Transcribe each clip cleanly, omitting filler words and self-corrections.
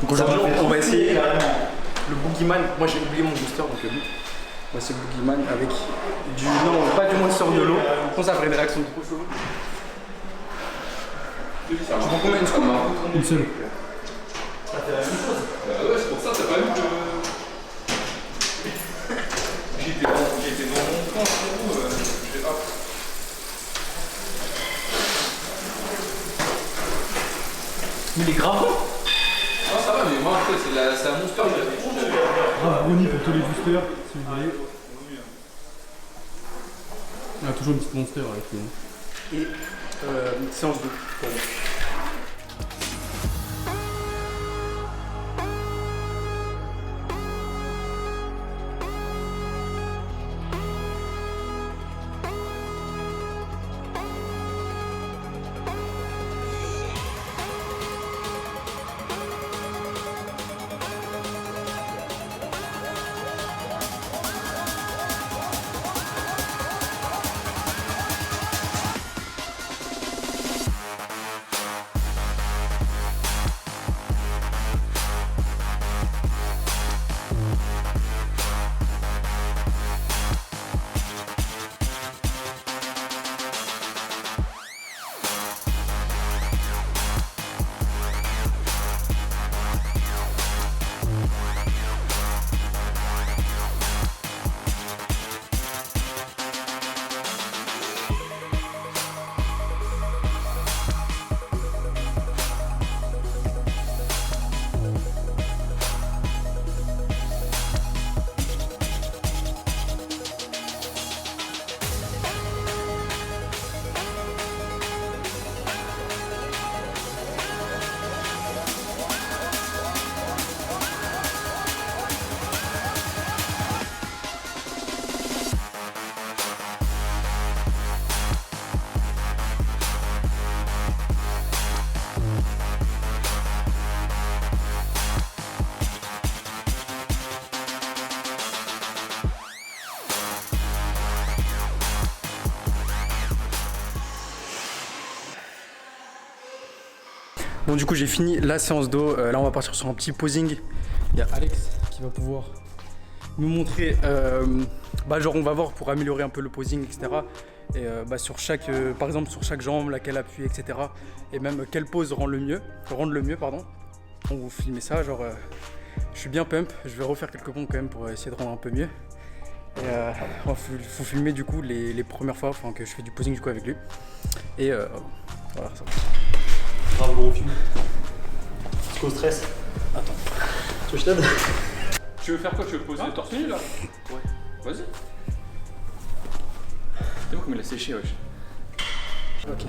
Donc aujourd'hui, on va essayer le Boogeyman. Moi j'ai oublié mon booster donc le but. Moi c'est le Boogeyman avec du. Non, pas du monster de l'eau. Je pense que ça ferait une réaction trop chaude. Tu prends combien de secondes? Une seule. Ça fait la même chose. Ouais, c'est pour ça, t'as pas vu que. J'étais dans mon camp, j'ai hâte. Mais il est grave. Non, ça va, mais moi, après, c'est un monster, Bravo Brownie pour tous les boosters, si vous voulez. Il y a toujours une petite monster avec lui. Et séance 2 pour moi. Bon du coup j'ai fini la séance d'eau, là on va partir sur un petit posing. Il y a Alex qui va pouvoir nous montrer, genre on va voir pour améliorer un peu le posing etc. Et sur chaque, par exemple sur chaque jambe, laquelle appuyer etc. Et même quelle pose rendre le mieux, pardon. On va vous filmer ça, genre je suis bien pump, je vais refaire quelques pompes quand même pour essayer de rendre un peu mieux. Et faut filmer du coup les premières fois que je fais du posing du coup avec lui. Et voilà ça. Grave gros film. Parce qu'au stress. Attends. Tu veux que je t'aide? Tu veux faire quoi? Tu veux poser le torse nu là? Ouais. Vas-y. T'es vu comme il a séché, wesh. Ok.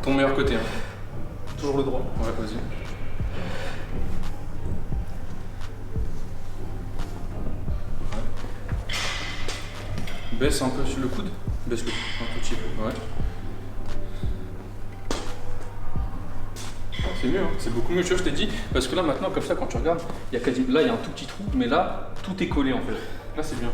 Ton meilleur côté, hein. Toujours le droit. Ouais, vas-y. Ouais. Baisse un peu sur le coude. Baisse le coude un tout petit peu. Ouais. C'est mieux, hein. C'est beaucoup mieux, tu vois, je t'ai dit, parce que là maintenant, comme ça, quand tu regardes, il y a quasi... là il y a un tout petit trou, mais là, tout est collé en fait. Là c'est bien.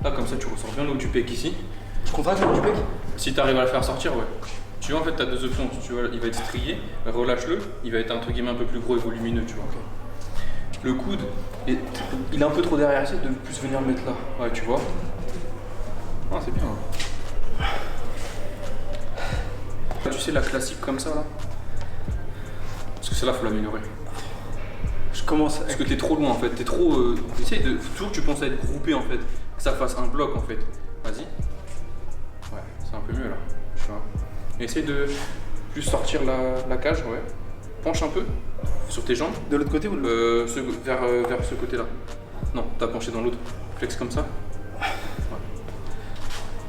Là comme ça, tu ressors bien le haut du pec ici. Tu contractes le haut du pec? Si tu arrives à le faire sortir, ouais. Tu vois, en fait, tu as deux options. Tu vois, il va être strié, relâche-le, il va être entre guillemets un peu plus gros et volumineux, tu vois. Okay. Le coude, il est un peu trop derrière, essaie de plus venir le mettre là. Ouais, tu vois. Ah, c'est bien. Hein. Tu sais, la classique comme ça là. Parce que celle-là, faut l'améliorer. Je commence. Parce que t'es trop loin en fait, t'es trop. Essaye de. Toujours que tu penses à être groupé en fait, que ça fasse un bloc en fait. Vas-y. Ouais, c'est un peu mieux là. Tu vois. Et essaye de plus sortir la cage, ouais. Penche un peu sur tes jambes. De l'autre côté ou de l'autre vers ce côté-là. Non, t'as penché dans l'autre. Flex comme ça. Ouais.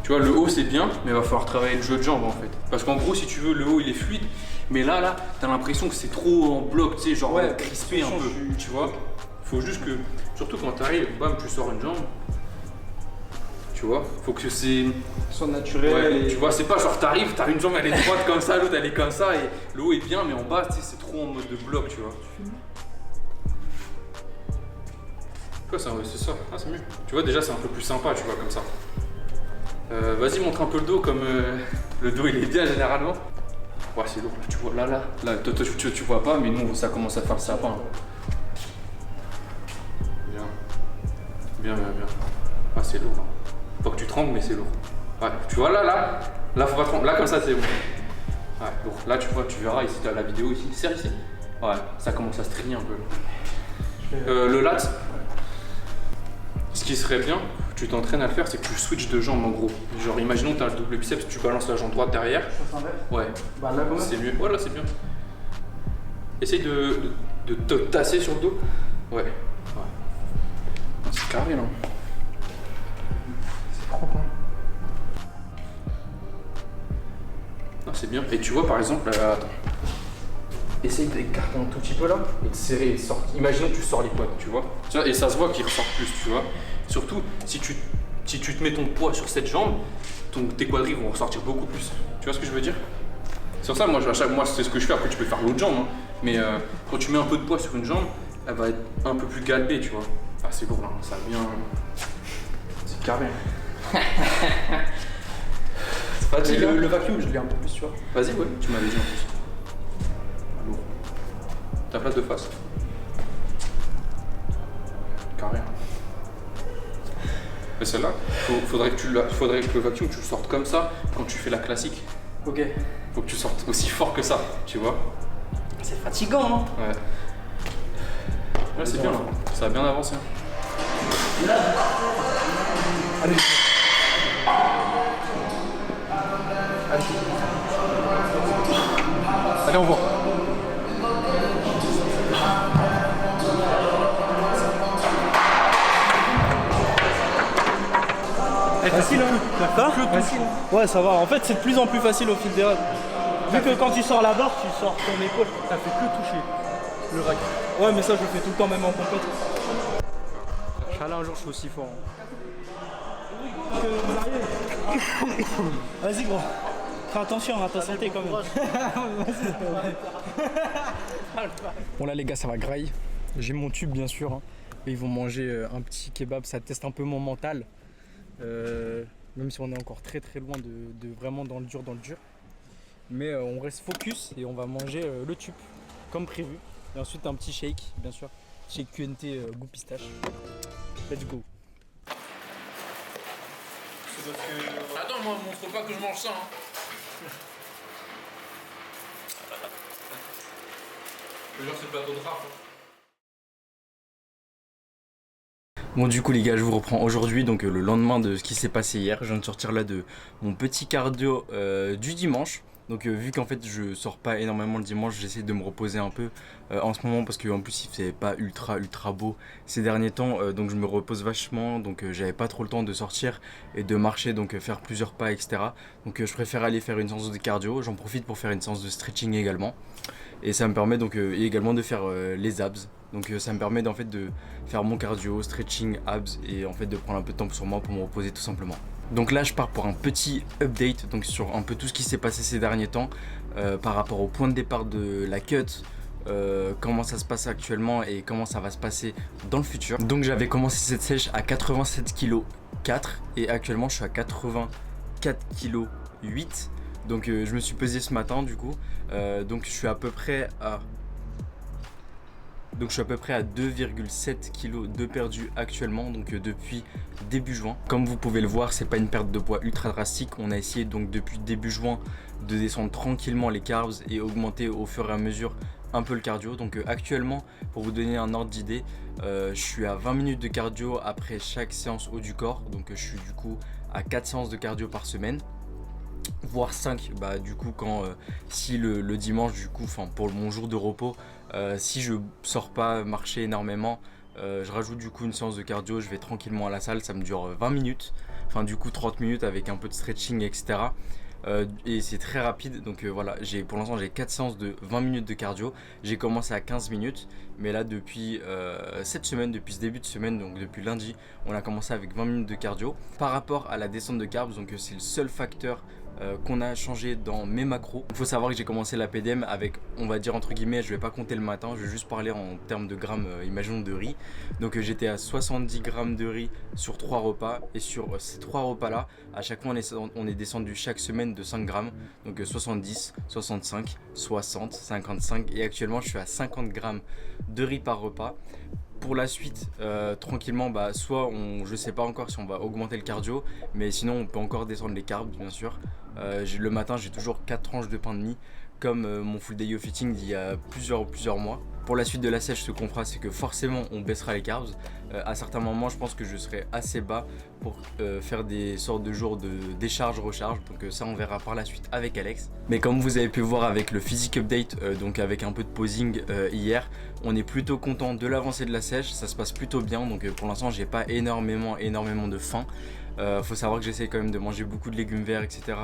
Tu vois, le haut c'est bien, mais il va falloir travailler le jeu de jambes en fait. Parce qu'en gros, si tu veux, le haut il est fluide. Mais là, t'as l'impression que c'est trop en bloc, tu sais, genre ouais, crispé un peu, tu vois. Faut juste que, surtout quand t'arrives, bam, tu sors une jambe. Tu vois, faut que c'est... soit naturel. Ouais, et... tu vois, c'est pas genre t'arrives, t'as une jambe elle est droite comme ça, l'autre elle est comme ça, et le haut est bien, mais en bas, tu sais, c'est trop en mode de bloc, tu vois. Quoi, c'est ça, ah, c'est mieux. Tu vois, déjà, c'est un peu plus sympa, tu vois, comme ça. Vas-y, montre un peu le dos, comme le dos il est bien généralement. Ouais, c'est lourd, là, tu vois, là, toi, tu vois pas, mais nous, ça commence à faire le sapin. Bien. Ah, c'est lourd. Hein. Faut pas que tu trembles, mais c'est lourd. Ouais, tu vois là, faut pas trembler. Là, comme ça, c'est bon. Ouais, lourd. Là, tu vois, tu verras ici, t'as la vidéo ici. Serre ici. Ouais, ça commence à se trier un peu. Le lat, ce qui serait bien, tu t'entraînes à le faire, c'est que tu switches de jambe en gros. Genre, imaginons que tu as le double biceps, tu balances la jambe droite derrière. Ouais. Bah là, C'est mieux. Voilà, c'est bien. Essaye de te tasser sur le dos. Ouais. C'est carré là. C'est propre. Hein. Ah, c'est bien. Et tu vois par exemple, attends. Essaye d'écarter un tout petit peu là et de serrer. Imaginons que tu sors les quads, tu vois. Et ça se voit qu'il ressort plus, tu vois. Surtout si tu te mets ton poids sur cette jambe, tes quadris vont ressortir beaucoup plus. Tu vois ce que je veux dire? Sur ça, moi c'est ce que je fais. Après, tu peux faire l'autre jambe, hein. Mais quand tu mets un peu de poids sur une jambe, elle va être un peu plus galbée, tu vois. Ah, c'est lourd là, ça a bien. C'est carré. C'est pas Et le vacuum, je l'ai un peu plus, tu vois. Vas-y, ouais, tu m'avais dit en plus. Lourd. Ta place de face. Carré. Mais celle-là, faudrait que le vacuum, tu le sortes comme ça quand tu fais la classique. Ok. Faut que tu sortes aussi fort que ça, tu vois. C'est fatigant, non? Ouais. Là, c'est bien, là. Ça a bien avancé. Allez. Allez, on voit. Facile, hein? Quoi? Facile. Ouais, ça va. En fait, c'est de plus en plus facile au fil des règles. Vu que quand tu sors la barre, tu sors ton épaule. T'as fait que toucher le rack. Ouais, mais ça, je le fais tout le temps, même en compète. Inch'Allah, un jour, je suis aussi fort. Hein. Vas-y, gros. Fais attention à ta santé quand même. Bon, là, les gars, ça va graille. J'ai mon tube, bien sûr. Hein. Et ils vont manger un petit kebab. Ça teste un peu mon mental. Même si on est encore très loin de vraiment dans le dur. Mais on reste focus et on va manger le tube comme prévu. Et ensuite un petit shake, bien sûr. Shake QNT goût pistache. Let's go. Attends, moi, montre pas que je mange ça. Hein. Genre, c'est le plateau de rap. Bon, du coup les gars, je vous reprends aujourd'hui, donc le lendemain de ce qui s'est passé hier. Je viens de sortir là de mon petit cardio du dimanche. Donc vu qu'en fait je sors pas énormément le dimanche, j'essaie de me reposer un peu en ce moment parce qu'en plus il faisait pas ultra beau ces derniers temps, donc je me repose vachement, donc j'avais pas trop le temps de sortir et de marcher, donc faire plusieurs pas, etc. Donc je préfère aller faire une séance de cardio. J'en profite pour faire une séance de stretching également, et ça me permet donc également de faire les abs. Donc ça me permet en fait de faire mon cardio, stretching, abs, et en fait de prendre un peu de temps sur moi pour me reposer tout simplement. Donc là je pars pour un petit update donc sur un peu tout ce qui s'est passé ces derniers temps par rapport au point de départ de la cut, comment ça se passe actuellement et comment ça va se passer dans le futur. Donc j'avais commencé cette sèche à 87 kg 4 et actuellement je suis à 84 kg 8. Donc je me suis pesé ce matin du coup, donc je suis à peu près à 2,7 kg de perdu actuellement, donc depuis début juin. Comme vous pouvez le voir, c'est pas une perte de poids ultra drastique. On a essayé donc depuis début juin de descendre tranquillement les carbs et augmenter au fur et à mesure un peu le cardio. Donc actuellement, pour vous donner un ordre d'idée, je suis à 20 minutes de cardio après chaque séance haut du corps. Donc je suis du coup à 4 séances de cardio par semaine, voire 5, bah du coup quand si le dimanche, du coup pour mon jour de repos, si je sors pas marcher énormément, je rajoute du coup une séance de cardio. Je vais tranquillement à la salle, ça me dure 20 minutes, enfin du coup 30 minutes avec un peu de stretching, etc. Et c'est très rapide, donc voilà, pour l'instant j'ai 4 séances de 20 minutes de cardio. J'ai commencé à 15 minutes, mais là depuis cette semaine, depuis ce début de semaine, donc depuis lundi, on a commencé avec 20 minutes de cardio. Par rapport à la descente de carbs, donc c'est le seul facteur qu'on a changé dans mes macros. Il faut savoir que j'ai commencé la PDM avec, on va dire entre guillemets, je vais pas compter le matin, je vais juste parler en termes de grammes, imaginons de riz. Donc j'étais à 70 grammes de riz sur 3 repas, et sur ces 3 repas là, à chaque fois on est descendu chaque semaine de 5 grammes, donc 70, 65, 60, 55, et actuellement je suis à 50 grammes de riz par repas. pour la suite, tranquillement, soit je sais pas encore si on va augmenter le cardio, mais sinon on peut encore descendre les carbs bien sûr. Le matin j'ai toujours 4 tranches de pain de mie comme mon full day of eating d'il y a plusieurs mois. Pour la suite de la sèche, ce qu'on fera, c'est que forcément on baissera les carbs. À certains moments, je pense que je serai assez bas pour faire des sortes de jours de décharge-recharge. Donc ça, on verra par la suite avec Alex. Mais comme vous avez pu voir avec le physique update, donc avec un peu de posing hier, on est plutôt content de l'avancée de la sèche. Ça se passe plutôt bien. Donc pour l'instant, j'ai pas énormément de faim. Faut savoir que j'essaie quand même de manger beaucoup de légumes verts, etc.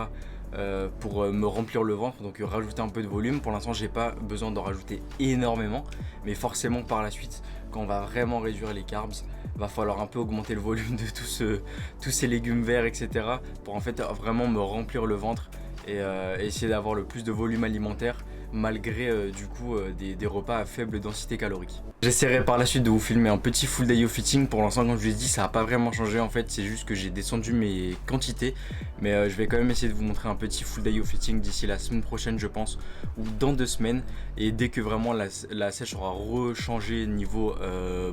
Pour me remplir le ventre, donc rajouter un peu de volume. Pour l'instant j'ai pas besoin d'en rajouter énormément, mais forcément par la suite quand on va vraiment réduire les carbs, va falloir un peu augmenter le volume de tous ces légumes verts, etc. pour en fait vraiment me remplir le ventre et essayer d'avoir le plus de volume alimentaire malgré des repas à faible densité calorique. J'essaierai par la suite de vous filmer un petit full day of eating. Pour l'instant, comme je vous ai dit, ça n'a pas vraiment changé en fait, c'est juste que j'ai descendu mes quantités, mais je vais quand même essayer de vous montrer un petit full day of eating d'ici la semaine prochaine je pense, ou dans 2 semaines, et dès que vraiment la sèche aura rechangé niveau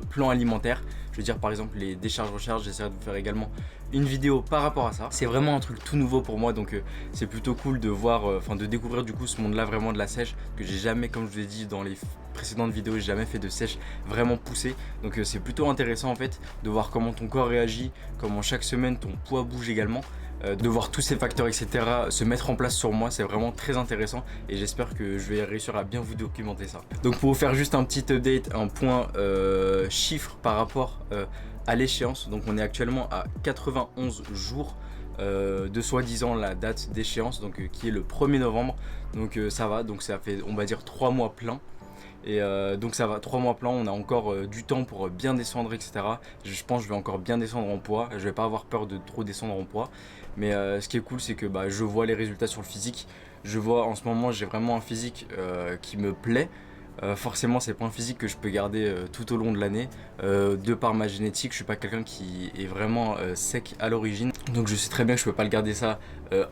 plan alimentaire, je veux dire par exemple les décharges-recharges, j'essaierai de vous faire également une vidéo par rapport à ça. C'est vraiment un truc tout nouveau pour moi, donc c'est plutôt cool de voir, de découvrir du coup ce monde là vraiment de la sèche, que j'ai jamais, comme je vous ai dit dans les précédentes vidéos, j'ai jamais fait de sèche vraiment poussée, donc c'est plutôt intéressant en fait de voir comment ton corps réagit, comment chaque semaine ton poids bouge également, de voir tous ces facteurs etc se mettre en place sur moi. C'est vraiment très intéressant et j'espère que je vais réussir à bien vous documenter ça. Donc pour vous faire juste un petit update, un point chiffre par rapport à l'échéance, donc on est actuellement à 91 jours de soi-disant la date d'échéance, donc qui est le 1er novembre, donc ça va, donc ça fait on va dire 3 mois pleins. Et donc ça va, 3 mois pleins, on a encore du temps pour bien descendre etc. Je pense que je vais encore bien descendre en poids, je vais pas avoir peur de trop descendre en poids. Mais ce qui est cool, c'est que je vois les résultats sur le physique. Je vois en ce moment, j'ai vraiment un physique qui me plaît. Forcément c'est pas un physique que je peux garder tout au long de l'année, de par ma génétique. Je suis pas quelqu'un qui est vraiment sec à l'origine, donc je sais très bien que je peux pas le garder ça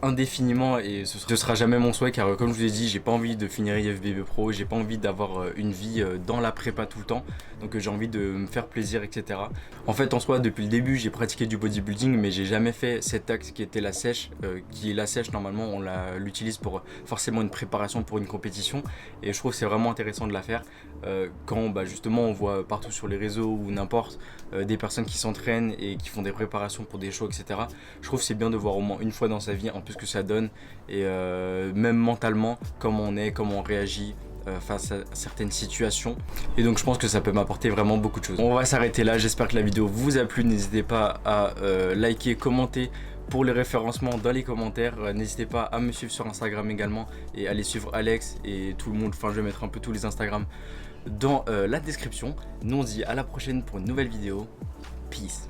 indéfiniment, et ce sera jamais mon souhait, car comme je vous ai dit, j'ai pas envie de finir IFBB Pro, j'ai pas envie d'avoir une vie dans la prépa tout le temps, donc j'ai envie de me faire plaisir etc. En fait en soi depuis le début j'ai pratiqué du bodybuilding, mais j'ai jamais fait cet axe qui était la sèche, qui est la sèche normalement on l'utilise pour forcément une préparation pour une compétition, et je trouve que c'est vraiment intéressant de la faire quand justement on voit partout sur les réseaux ou n'importe des personnes qui s'entraînent et qui font des préparations pour des shows etc. Je trouve que c'est bien de voir au moins une fois dans sa vie un peu ce que ça donne, et même mentalement comment on est, comment on réagit face à certaines situations, et donc je pense que ça peut m'apporter vraiment beaucoup de choses. On va s'arrêter là, j'espère que la vidéo vous a plu, n'hésitez pas à liker, commenter pour les référencements dans les commentaires, n'hésitez pas à me suivre sur Instagram également, et allez suivre Alex et tout le monde, je vais mettre un peu tous les Instagram dans la description. Nous on se dit à la prochaine pour une nouvelle vidéo, peace.